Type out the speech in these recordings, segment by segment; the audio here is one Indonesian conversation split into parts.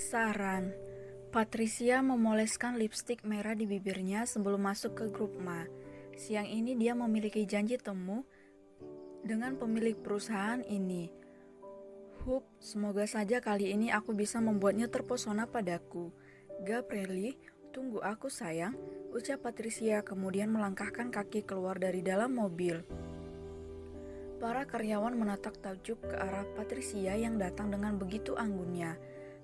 Saran. Patricia memoleskan lipstik merah di bibirnya sebelum masuk ke grup Ma. Siang ini dia memiliki janji temu dengan pemilik perusahaan ini. Semoga saja kali ini aku bisa membuatnya terpesona padaku. Gabrieli, tunggu aku sayang, ucap Patricia kemudian melangkahkan kaki keluar dari dalam mobil. Para karyawan menatap takjub ke arah Patricia yang datang dengan begitu anggunnya.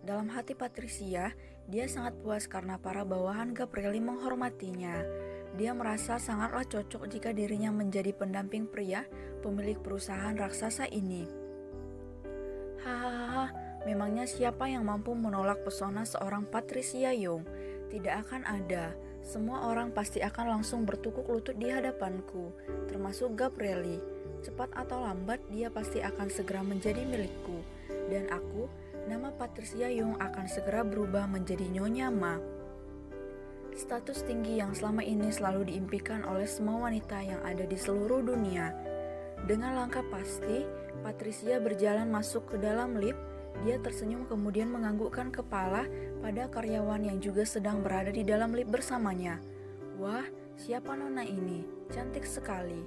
Dalam hati Patricia, dia sangat puas karena para bawahan Gabrieli menghormatinya. Dia merasa sangatlah cocok jika dirinya menjadi pendamping pria pemilik perusahaan raksasa ini. Hahaha, memangnya siapa yang mampu menolak pesona seorang Patricia Young? Tidak akan ada. Semua orang pasti akan langsung bertukuk lutut di hadapanku, termasuk Gabrieli. Cepat atau lambat dia pasti akan segera menjadi milikku. Dan aku, nama Patricia Young akan segera berubah menjadi Nyonya Ma. Status tinggi yang selama ini selalu diimpikan oleh semua wanita yang ada di seluruh dunia. Dengan langkah pasti, Patricia berjalan masuk ke dalam lift. Dia tersenyum kemudian menganggukkan kepala pada karyawan yang juga sedang berada di dalam lift bersamanya. Wah, siapa nona ini? Cantik sekali.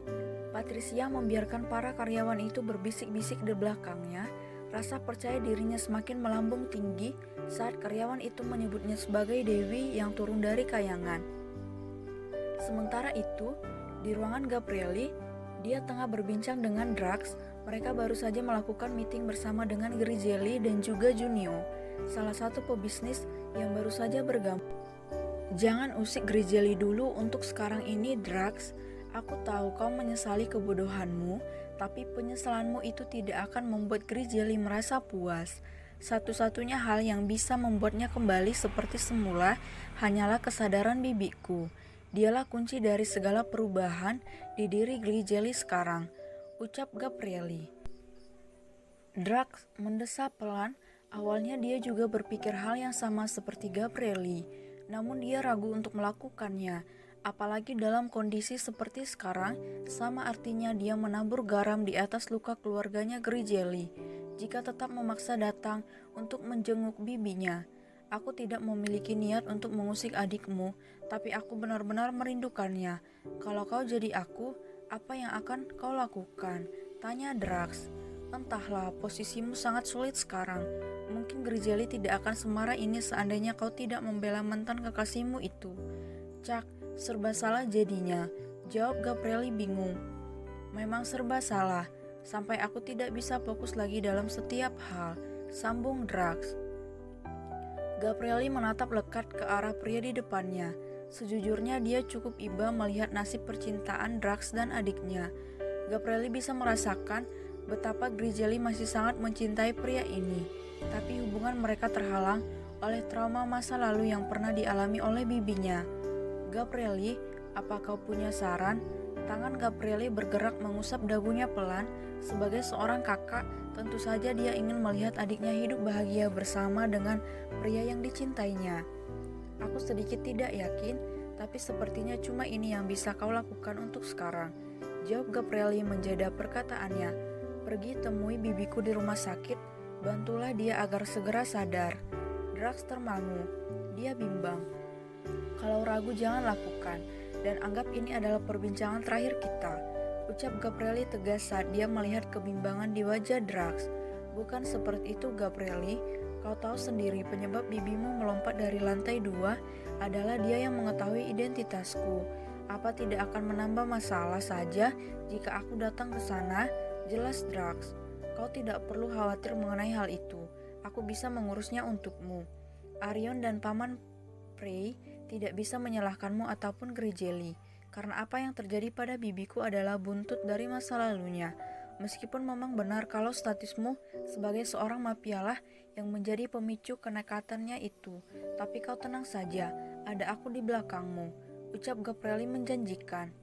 Patricia membiarkan para karyawan itu berbisik-bisik di belakangnya. Rasa percaya dirinya semakin melambung tinggi saat karyawan itu menyebutnya sebagai Dewi yang turun dari kayangan. Sementara itu, di ruangan Gabrieli, dia tengah berbincang dengan Drax. Mereka baru saja melakukan meeting bersama dengan Grizelli dan juga Junio, salah satu pebisnis yang baru saja bergabung. Jangan usik Grizelli dulu untuk sekarang ini, Drax. Aku tahu kau menyesali kebodohanmu, tapi penyesalanmu itu tidak akan membuat Grizelli merasa puas. Satu-satunya hal yang bisa membuatnya kembali seperti semula hanyalah kesadaran bibiku. Dialah kunci dari segala perubahan di diri Grizelli sekarang, ucap Gabrieli. Drax mendesah pelan. Awalnya dia juga berpikir hal yang sama seperti Gabrieli, namun dia ragu untuk melakukannya. Apalagi dalam kondisi seperti sekarang, sama artinya dia menabur garam di atas luka keluarganya Grizelli. Jika tetap memaksa datang untuk menjenguk bibinya, aku tidak memiliki niat untuk mengusik adikmu, tapi aku benar-benar merindukannya. Kalau kau jadi aku, apa yang akan kau lakukan? Tanya Drax. Entahlah, posisimu sangat sulit sekarang. Mungkin Grizelli tidak akan semarah ini seandainya kau tidak membela mantan kekasihmu itu. Cak, serba salah jadinya, jawab Gabrieli bingung. Memang serba salah, sampai aku tidak bisa fokus lagi dalam setiap hal, sambung Drax. Gabrieli menatap lekat ke arah pria di depannya. Sejujurnya dia cukup iba melihat nasib percintaan Drax dan adiknya. Gabrieli bisa merasakan betapa Grizelli masih sangat mencintai pria ini, tapi hubungan mereka terhalang oleh trauma masa lalu yang pernah dialami oleh bibinya. Gabrieli, apa kau punya saran? Tangan Gabrieli bergerak mengusap dagunya pelan. Sebagai seorang kakak, tentu saja dia ingin melihat adiknya hidup bahagia bersama dengan pria yang dicintainya. Aku sedikit tidak yakin, tapi sepertinya cuma ini yang bisa kau lakukan untuk sekarang, jawab Gabrieli menjaga perkataannya. Pergi temui bibiku di rumah sakit, bantulah dia agar segera sadar. Drax termangu, dia bimbang. Kalau ragu jangan lakukan, dan anggap ini adalah perbincangan terakhir kita, ucap Gabrieli tegas saat dia melihat kebimbangan di wajah Drax. Bukan seperti itu Gabrieli, kau tahu sendiri penyebab bibimu melompat dari lantai 2 adalah dia yang mengetahui identitasku. Apa tidak akan menambah masalah saja jika aku datang ke sana? Jelas Drax, kau tidak perlu khawatir mengenai hal itu. Aku bisa mengurusnya untukmu. Arion dan Paman Prey tidak bisa menyalahkanmu ataupun Grizelli, karena apa yang terjadi pada bibiku adalah buntut dari masa lalunya. Meskipun memang benar kalau statusmu sebagai seorang mafialah yang menjadi pemicu kenekatannya itu, tapi kau tenang saja, ada aku di belakangmu, ucap Gabrieli menjanjikan.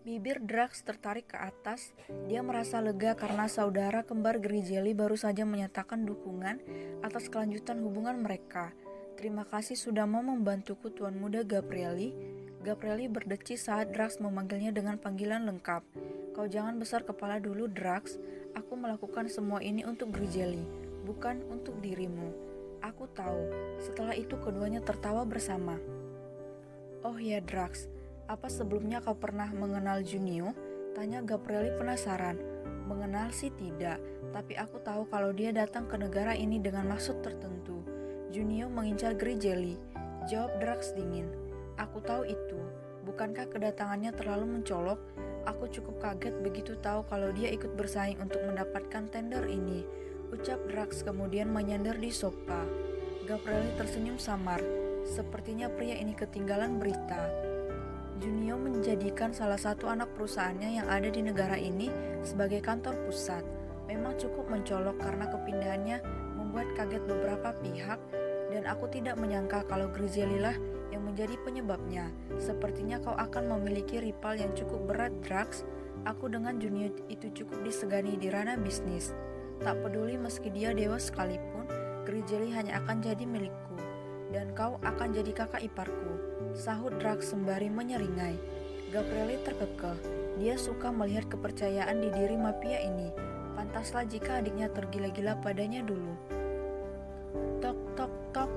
Bibir Drax tertarik ke atas. Dia merasa lega karena saudara kembar Grizelli baru saja menyatakan dukungan atas kelanjutan hubungan mereka. Terima kasih sudah mau membantuku Tuan Muda Gabrieli. Gabrieli berdecit saat Drax memanggilnya dengan panggilan lengkap. Kau jangan besar kepala dulu Drax. Aku melakukan semua ini untuk Grizelli, bukan untuk dirimu. Aku tahu. Setelah itu keduanya tertawa bersama. Oh ya Drax, apa sebelumnya kau pernah mengenal Junio? Tanya Gabrieli penasaran. Mengenal sih tidak, tapi aku tahu kalau dia datang ke negara ini dengan maksud tertentu. Junio mengincar Grizzly. Jawab Drax dingin. Aku tahu itu. Bukankah kedatangannya terlalu mencolok? Aku cukup kaget begitu tahu kalau dia ikut bersaing untuk mendapatkan tender ini. Ucap Drax kemudian menyandar di sofa. Gabrieli tersenyum samar. Sepertinya pria ini ketinggalan berita. Junio menjadikan salah satu anak perusahaannya yang ada di negara ini sebagai kantor pusat. Memang cukup mencolok karena kepindahannya membuat kaget beberapa pihak, dan aku tidak menyangka kalau Grizzly lah yang menjadi penyebabnya. Sepertinya kau akan memiliki rival yang cukup berat, Drax. Aku dengan Junio itu cukup disegani di ranah bisnis. Tak peduli meski dia dewa sekalipun, Grizzly hanya akan jadi milikku, dan kau akan jadi kakak iparku, sahut Drax sembari menyeringai. Gabrieli terkekeh. Dia suka melihat kepercayaan di diri mafia ini. Pantaslah jika adiknya tergila-gila padanya dulu. Tok tok tok.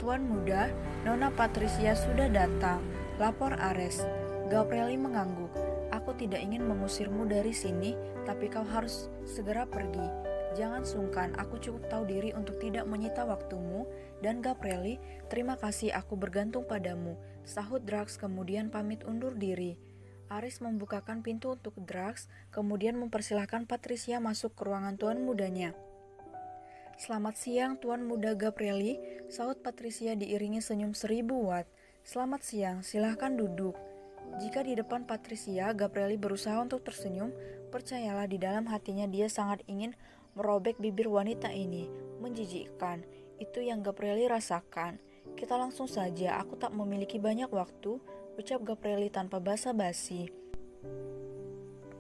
Tuan muda, Nona Patricia sudah datang. Lapor Ares. Gabrieli mengangguk. Aku tidak ingin mengusirmu dari sini, tapi kau harus segera pergi. Jangan sungkan, aku cukup tahu diri untuk tidak menyita waktumu. Dan Gabrieli, terima kasih, aku bergantung padamu, sahut Drax kemudian pamit undur diri. Ares membukakan pintu untuk Drax, kemudian mempersilahkan Patricia masuk ke ruangan tuan mudanya. Selamat siang tuan muda Gabrieli, sahut Patricia diiringi senyum 1000 watt. Selamat siang, silahkan duduk. Jika di depan Patricia, Gabrieli berusaha untuk tersenyum, percayalah di dalam hatinya dia sangat ingin merobek bibir wanita ini. Menjijikkan, itu yang Gabrieli rasakan. Kita langsung saja, aku tak memiliki banyak waktu, ucap Gabrieli tanpa basa-basi.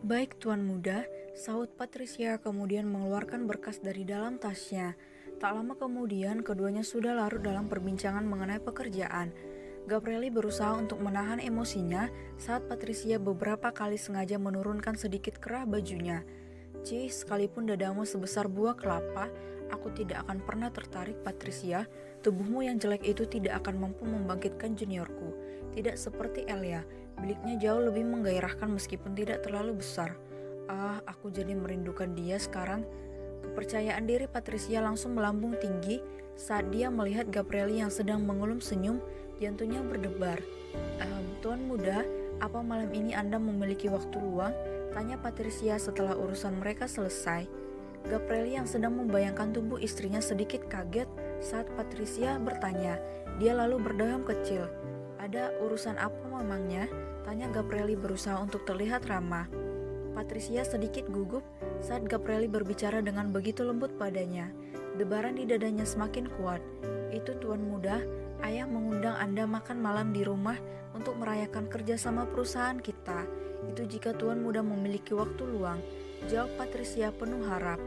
Baik tuan muda, sahut Patricia kemudian mengeluarkan berkas dari dalam tasnya. Tak lama kemudian, keduanya sudah larut dalam perbincangan mengenai pekerjaan. Gabrieli berusaha untuk menahan emosinya saat Patricia beberapa kali sengaja menurunkan sedikit kerah bajunya. Cih, sekalipun dadamu sebesar buah kelapa, aku tidak akan pernah tertarik, Patricia. Tubuhmu yang jelek itu tidak akan mampu membangkitkan juniorku. Tidak seperti Elia, biliknya jauh lebih menggairahkan meskipun tidak terlalu besar. Aku jadi merindukan dia sekarang. Kepercayaan diri Patricia langsung melambung tinggi saat dia melihat Gabrieli yang sedang mengulum senyum, jantungnya berdebar. Tuan muda, apa malam ini Anda memiliki waktu luang? Tanya Patricia setelah urusan mereka selesai. Gabrieli yang sedang membayangkan tubuh istrinya sedikit kaget saat Patricia bertanya. Dia lalu berdeham kecil. Ada urusan apa memangnya? Tanya Gabrieli berusaha untuk terlihat ramah. Patricia sedikit gugup saat Gabrieli berbicara dengan begitu lembut padanya. Debaran di dadanya semakin kuat. Itu tuan muda, ayah mengundang Anda makan malam di rumah untuk merayakan kerjasama perusahaan kita. Itu jika tuan muda memiliki waktu luang, jawab Patricia penuh harap.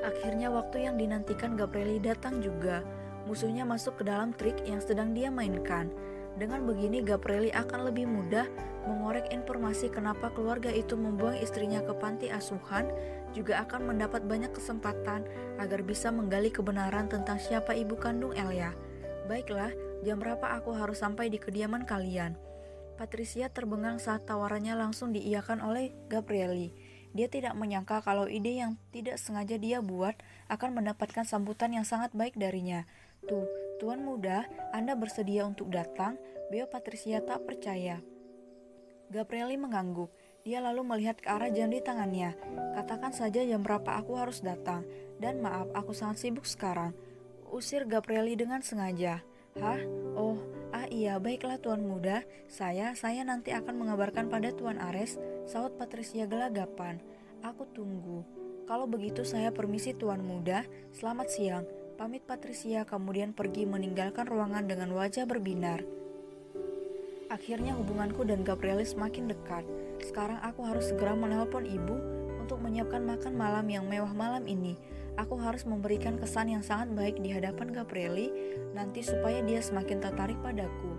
Akhirnya waktu yang dinantikan Gabrieli datang juga. Musuhnya masuk ke dalam trik yang sedang dia mainkan. Dengan begini Gabrieli akan lebih mudah mengorek informasi kenapa keluarga itu membuang istrinya ke panti asuhan, juga akan mendapat banyak kesempatan agar bisa menggali kebenaran tentang siapa ibu kandung Elia. Baiklah, jam berapa aku harus sampai di kediaman kalian? Patricia terbengang saat tawarannya langsung diiyakan oleh Gabrieli. Dia tidak menyangka kalau ide yang tidak sengaja dia buat akan mendapatkan sambutan yang sangat baik darinya. Tuan muda, Anda bersedia untuk datang? Bio Patricia tak percaya. Gabrieli mengangguk. Dia lalu melihat ke arah jam di tangannya. Katakan saja jam berapa aku harus datang. Dan maaf, aku sangat sibuk sekarang. Usir Gabrieli dengan sengaja. Hah? Iya, baiklah tuan muda. Saya nanti akan mengabarkan pada Tuan Ares, sahut Patricia gelagapan. Aku tunggu. Kalau begitu saya permisi tuan muda. Selamat siang. Pamit Patricia kemudian pergi meninggalkan ruangan dengan wajah berbinar. Akhirnya hubunganku dan Gabrieli semakin dekat. Sekarang aku harus segera menelpon ibu untuk menyiapkan makan malam yang mewah malam ini. Aku harus memberikan kesan yang sangat baik di hadapan Gabrieli nanti supaya dia semakin tertarik padaku.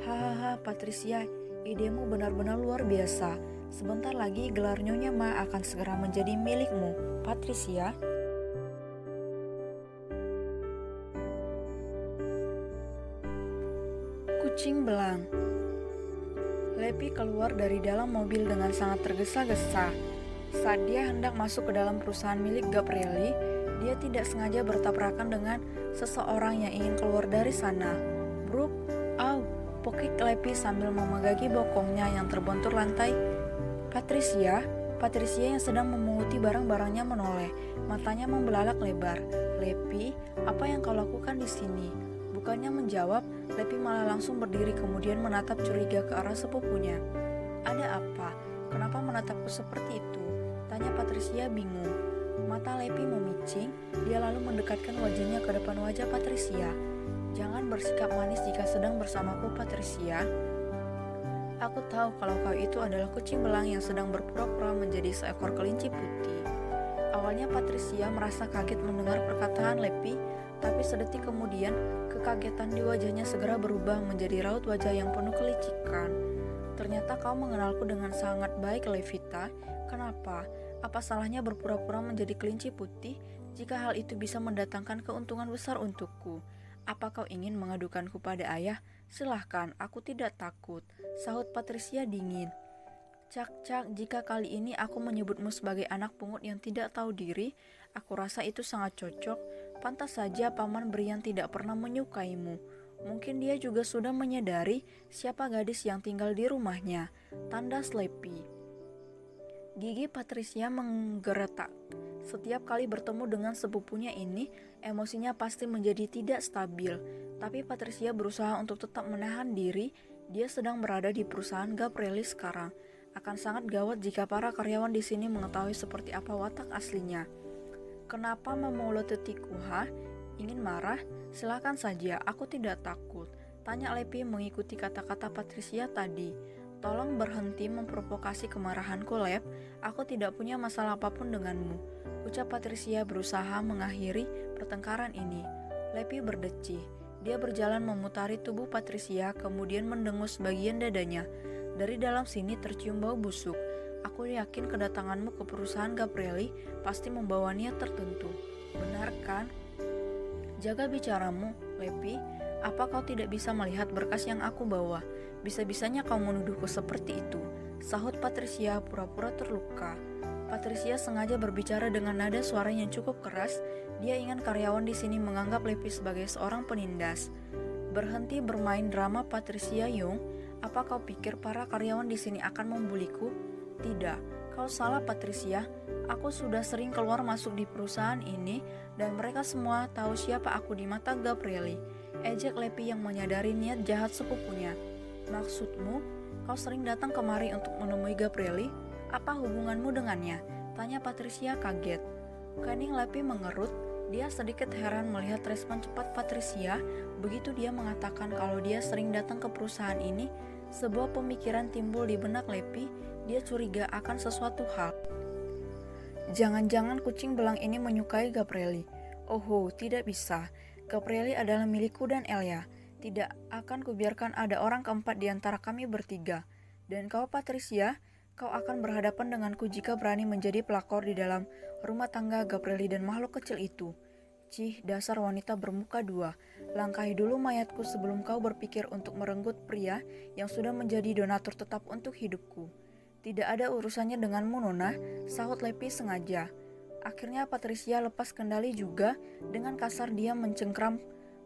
Hahaha Patricia, idemu benar-benar luar biasa. Sebentar lagi gelar Nyonya Ma akan segera menjadi milikmu, Patricia. Kucing belang. Lepi keluar dari dalam mobil dengan sangat tergesa-gesa. Saat dia hendak masuk ke dalam perusahaan milik Gabrieli, dia tidak sengaja bertabrakan dengan seseorang yang ingin keluar dari sana. Bruk, au, pokik Lepi sambil memegagi bokongnya yang terbontur lantai. Patricia yang sedang memunguti barang-barangnya menoleh, matanya membelalak lebar. Lepi, apa yang kau lakukan di sini? Bukannya menjawab, Lepi malah langsung berdiri kemudian menatap curiga ke arah sepupunya. Ada apa? Kenapa menatapku seperti itu? Tanya Patricia bingung. Mata Lepi memicing, dia lalu mendekatkan wajahnya ke depan wajah Patricia. Jangan bersikap manis jika sedang bersamaku, Patricia. Aku tahu kalau kau itu adalah kucing belang yang sedang berpura-pura menjadi seekor kelinci putih. Awalnya Patricia merasa kaget mendengar perkataan Lepi, tapi sedetik kemudian kekagetan di wajahnya segera berubah menjadi raut wajah yang penuh kelicikan. Ternyata kau mengenalku dengan sangat baik, Levita. Kenapa? Apa salahnya berpura-pura menjadi kelinci putih jika hal itu bisa mendatangkan keuntungan besar untukku? Apa kau ingin mengadukanku pada ayah? Silahkan, aku tidak takut, sahut Patricia dingin. Cak, jika kali ini aku menyebutmu sebagai anak pungut yang tidak tahu diri, aku rasa itu sangat cocok. Pantas saja Paman Brian tidak pernah menyukaimu. Mungkin dia juga sudah menyadari siapa gadis yang tinggal di rumahnya. Tanda Sleepy. Gigi Patricia menggeretak. Setiap kali bertemu dengan sepupunya ini, emosinya pasti menjadi tidak stabil. Tapi Patricia berusaha untuk tetap menahan diri. Dia sedang berada di perusahaan Gabrieli sekarang. Akan sangat gawat jika para karyawan di sini mengetahui seperti apa watak aslinya. Kenapa memolotetiku, ha? Ingin marah? Silakan saja, aku tidak takut. Tanya Lepi mengikuti kata-kata Patricia tadi. Tolong berhenti memprovokasi kemarahanku, Lep. Aku tidak punya masalah apapun denganmu. Ucap Patricia berusaha mengakhiri pertengkaran ini. Lepi berdecih. Dia berjalan memutari tubuh Patricia, kemudian mendengus bagian dadanya. Dari dalam sini tercium bau busuk. Aku yakin kedatanganmu ke perusahaan Gabrieli pasti membawa niat tertentu. Benar kan? Jaga bicaramu, Lepi. Apa kau tidak bisa melihat berkas yang aku bawa? Bisa-bisanya kau menuduhku seperti itu, sahut Patricia pura-pura terluka. Patricia sengaja berbicara dengan nada suara yang cukup keras. Dia ingin karyawan di sini menganggap Lepi sebagai seorang penindas. Berhenti bermain drama, Patricia Young. Apa kau pikir para karyawan di sini akan membuliku? Tidak, kau salah, Patricia. Aku sudah sering keluar masuk di perusahaan ini dan mereka semua tahu siapa aku di mata Gabrieli. Ejek Lepi yang menyadari niat jahat sepupunya. Maksudmu, kau sering datang kemari untuk menemui Gabrieli? Apa hubunganmu dengannya? Tanya Patricia kaget. Kening Lepi mengerut. Dia sedikit heran melihat respon cepat Patricia. Begitu dia mengatakan kalau dia sering datang ke perusahaan ini, sebuah pemikiran timbul di benak Lepi. Dia curiga akan sesuatu hal. Jangan-jangan kucing belang ini menyukai Gabrieli. Oh, tidak bisa. Gabrieli adalah milikku dan Elia. Tidak akan kubiarkan ada orang keempat di antara kami bertiga. Dan kau, Patricia, kau akan berhadapan denganku jika berani menjadi pelakor di dalam rumah tangga Gabrieli dan makhluk kecil itu. Cih, dasar wanita bermuka dua. Langkahi dulu mayatku sebelum kau berpikir untuk merenggut pria yang sudah menjadi donatur tetap untuk hidupku. Tidak ada urusannya denganmu, Nona, sahut Lepi sengaja. Akhirnya Patricia lepas kendali juga. Dengan kasar dia mencengkram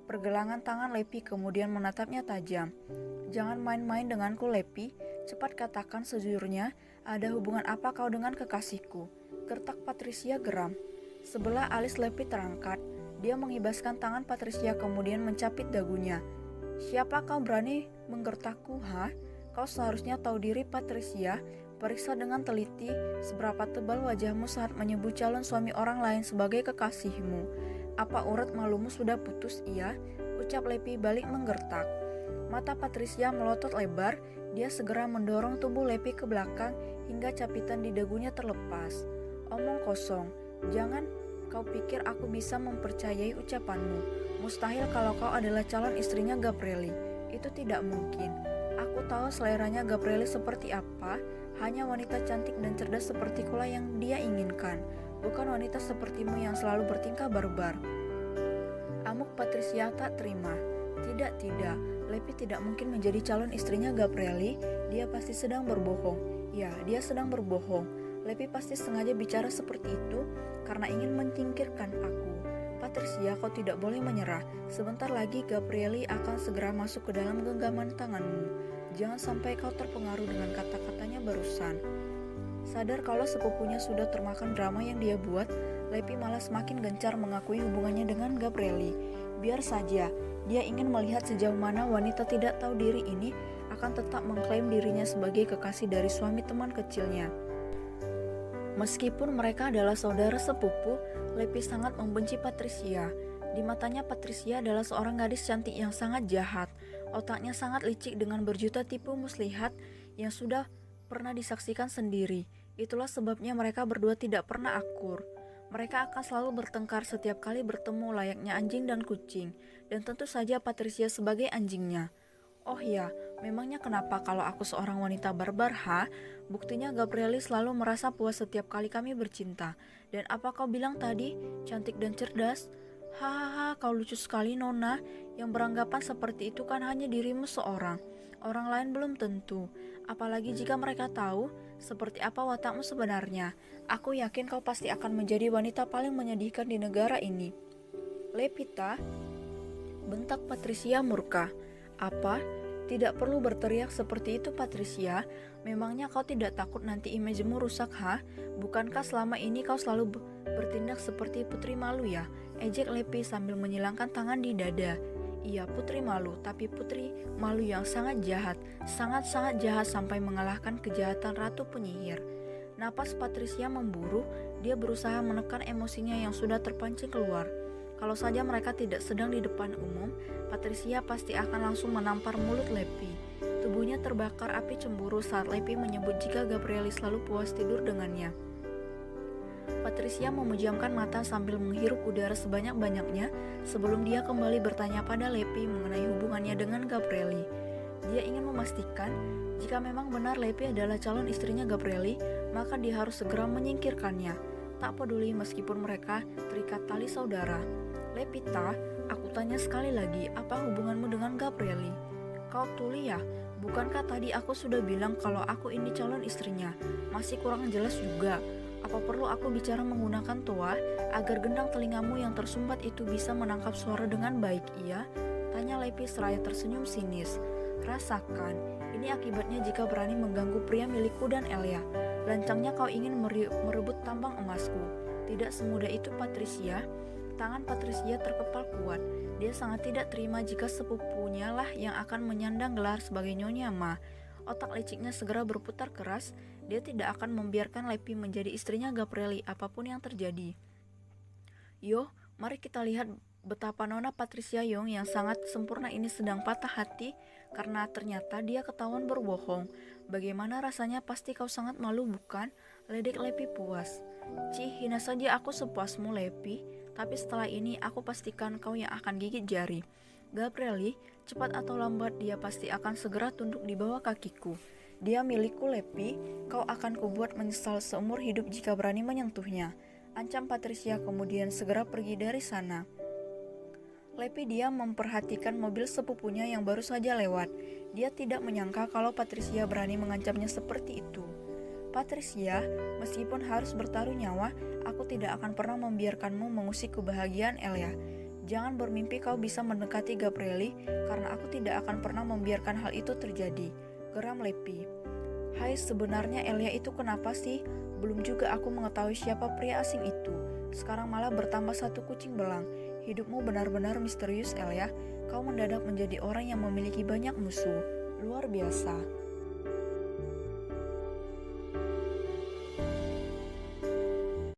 pergelangan tangan Lepi kemudian menatapnya tajam. Jangan main-main denganku, Lepi. Cepat katakan sejujurnya, ada hubungan apa kau dengan kekasihku? Gertak Patricia geram. Sebelah alis Lepi terangkat. Dia mengibaskan tangan Patricia kemudian mencapit dagunya. Siapa kau berani menggertakku, ha? Kau seharusnya tahu diri, Patricia. Periksa dengan teliti seberapa tebal wajahmu saat menyebut calon suami orang lain sebagai kekasihmu. Apa urat malumu sudah putus, iya? Ucap Lepi balik menggertak. Mata Patricia melotot lebar. Dia segera mendorong tubuh Lepi ke belakang hingga capitan di dagunya terlepas. Omong kosong. Jangan kau pikir aku bisa mempercayai ucapanmu. Mustahil kalau kau adalah calon istrinya Gabrieli. Itu tidak mungkin. Aku tahu seleranya Gabrieli seperti apa. Hanya wanita cantik dan cerdas sepertikulah yang dia inginkan. Bukan wanita sepertimu yang selalu bertingkah barbar. Amuk Patricia tak terima. Tidak. Lepi tidak mungkin menjadi calon istrinya Gabrieli, dia pasti sedang berbohong. Ya, dia sedang berbohong. Lepi pasti sengaja bicara seperti itu karena ingin menyingkirkan aku. Patricia, kau tidak boleh menyerah. Sebentar lagi Gabrieli akan segera masuk ke dalam genggaman tanganmu. Jangan sampai kau terpengaruh dengan kata-katanya barusan. Sadar kalau sepupunya sudah termakan drama yang dia buat, Lepi malah semakin gencar mengakui hubungannya dengan Gabrieli. Biar saja, dia ingin melihat sejauh mana wanita tidak tahu diri ini akan tetap mengklaim dirinya sebagai kekasih dari suami teman kecilnya. Meskipun mereka adalah saudara sepupu, Lepi sangat membenci Patricia. Di matanya Patricia adalah seorang gadis cantik yang sangat jahat. Otaknya sangat licik dengan berjuta tipu muslihat yang sudah pernah disaksikan sendiri. Itulah sebabnya mereka berdua tidak pernah akur. Mereka akan selalu bertengkar setiap kali bertemu layaknya anjing dan kucing, dan tentu saja Patricia sebagai anjingnya. Oh ya, memangnya kenapa kalau aku seorang wanita barbar, ha? Buktinya Gabrieli selalu merasa puas setiap kali kami bercinta. Dan apa kau bilang tadi? Cantik dan cerdas? Hahaha, kau lucu sekali Nona. Yang beranggapan seperti itu kan hanya dirimu seorang. Orang lain belum tentu. Apalagi jika mereka tahu seperti apa watakmu sebenarnya. Aku yakin kau pasti akan menjadi wanita paling menyedihkan di negara ini. Lepita, bentak Patricia murka. Apa? Tidak perlu berteriak seperti itu Patricia. Memangnya kau tidak takut nanti imejmu rusak, ha? Bukankah selama ini kau selalu bertindak seperti putri malu ya? Ejek Lepi sambil menyilangkan tangan di dada. Iya, putri malu, tapi putri malu yang sangat jahat. Sangat-sangat jahat sampai mengalahkan kejahatan ratu penyihir. Napas Patricia memburu, dia berusaha menekan emosinya yang sudah terpancing keluar. Kalau saja mereka tidak sedang di depan umum, Patricia pasti akan langsung menampar mulut Lepi. Tubuhnya terbakar api cemburu saat Lepi menyebut jika Gabrieli selalu puas tidur dengannya. Patricia memejamkan mata sambil menghirup udara sebanyak-banyaknya sebelum dia kembali bertanya pada Lepi mengenai hubungannya dengan Gabrieli. Dia ingin memastikan jika memang benar Lepi adalah calon istrinya Gabrieli, maka dia harus segera menyingkirkannya. Tak peduli meskipun mereka terikat tali saudara. Lepita, aku tanya sekali lagi, apa hubunganmu dengan Gabrieli? Kau tuli ya? Bukankah tadi aku sudah bilang kalau aku ini calon istrinya? Masih kurang jelas juga. Apa perlu aku bicara menggunakan toa agar gendang telingamu yang tersumbat itu bisa menangkap suara dengan baik, iya? Tanya Lepi seraya tersenyum sinis. Rasakan, ini akibatnya jika berani mengganggu pria milikku dan Elia. Lancangnya kau ingin merebut tambang emasku. Tidak semudah itu Patricia. Tangan Patricia terkepal kuat. Dia sangat tidak terima jika sepupunya lah yang akan menyandang gelar sebagai Nyonya Ma. Otak liciknya segera berputar keras. Dia tidak akan membiarkan Lepi menjadi istrinya Gabrieli apapun yang terjadi. Yo, mari kita lihat betapa Nona Patricia Young yang sangat sempurna ini sedang patah hati karena ternyata dia ketahuan berbohong. Bagaimana rasanya? Pasti kau sangat malu, bukan? Ledek Lepi puas. Cih, hina saja aku sepuasmu Lepi. Tapi setelah ini aku pastikan kau yang akan gigit jari. Gabrieli, cepat atau lambat dia pasti akan segera tunduk di bawah kakiku. Dia milikku Lepi, kau akan kubuat menyesal seumur hidup jika berani menyentuhnya. Ancam Patricia kemudian segera pergi dari sana. Lepi diam memperhatikan mobil sepupunya yang baru saja lewat. Dia tidak menyangka kalau Patricia berani mengancamnya seperti itu. Patricia, meskipun harus bertaruh nyawa, aku tidak akan pernah membiarkanmu mengusik kebahagiaan Elia. Jangan bermimpi kau bisa mendekati Gabrieli, karena aku tidak akan pernah membiarkan hal itu terjadi. Geram Lepi. Hai, sebenarnya Elia itu kenapa sih? Belum juga aku mengetahui siapa pria asing itu. Sekarang malah bertambah satu kucing belang. Hidupmu benar-benar misterius Elia. Kau mendadak menjadi orang yang memiliki banyak musuh. Luar biasa.